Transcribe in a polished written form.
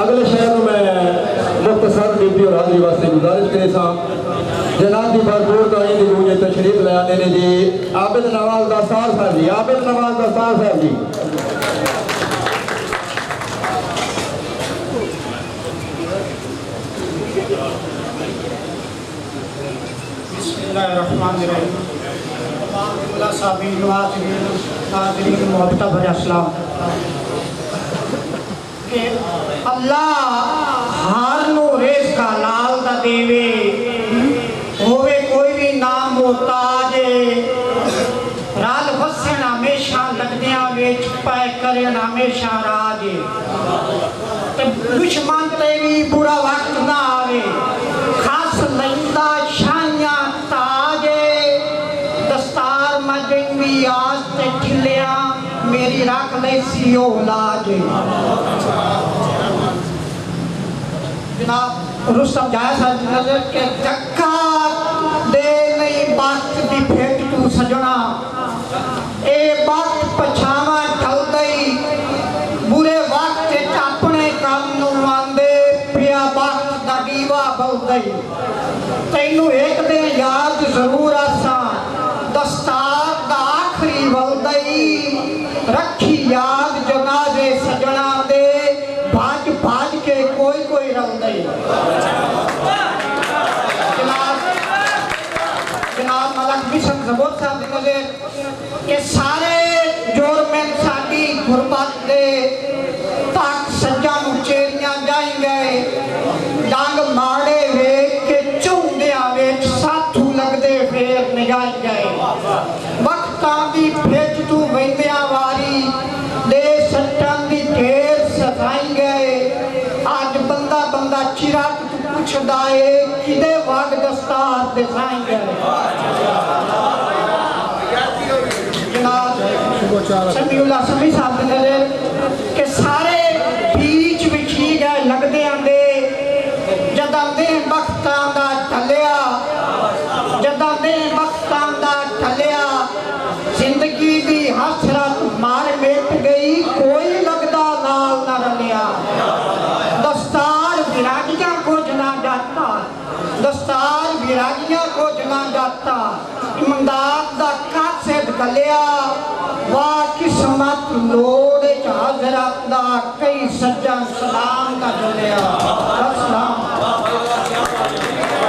अगले शहर में मैं मुख्तसर ड्यूटी और हाजिरी वास्ते गुजारिश करे सा जनाब की भरपूर ताईं मुझे तशरीफ ले आने ने जी आबिद नवाज दस्तार साहब जी, आबिद नवाज दस्तार साहब जी। अल्लाह हर नु रिज़्क़ हलाल दा देवे होवे कोई भी नाम मोहताज रल वसन हमेशा लगदियां विच पै करन हमेशा राज ते दुश्मन ते भी बुरा वक्त ना आवे खास लैंदा शाइयां ताज दस्तार मजंगी आस ते ठिलिया मेरी रख ले सी औलाद। जनाब रुस्तम जाया साहब नजर के धक्का दे नहीं वक्त दी भेंट तू सजना ए वक्त पछावा ढल गई बुरे वक्त अपने काम नू आंदे पिया वक्त दा दीवा बल गई तैनू एक दिन याद जरूर आसा दस्तार दा आखिरी बल गई रखी याद जनाजे सजना दे भाज भाज के कोई रल गई। जनाब मलक बिशन जबोर साहब की नजर के सारे जोर में साडी गुरबत दे तक सज्जा मुचेरियां जाई गए डांग माड़े वेख के चौंदिया वेच साथू लगदे फेर निगाह गए वक्तां दी भेज तू वैंदिया वारी दे सट्टां दी ढेर सजाई गए आज बंदा बंदा चिरा तू पुछदा है किदे वाग दस्तार दिखाई गए। जनाब समीउल्लाह समी साहब दे नजर के सारे बीच विछी गए लगदे आंदे जदां दे वक्तां दा ढलिया जदां दे वक्तां दा ढलिया जिंदगी दी हसरत मार मिट गई कोई लगदा नाल ना रलिया दस्तार विरागियां को जना जाता दस्तार विरागियां को जना जाता इमदाद दा कासिद गलिया वाह किस्मत लोड़ हजरत दा कई सज्जन सलाम का जलिया।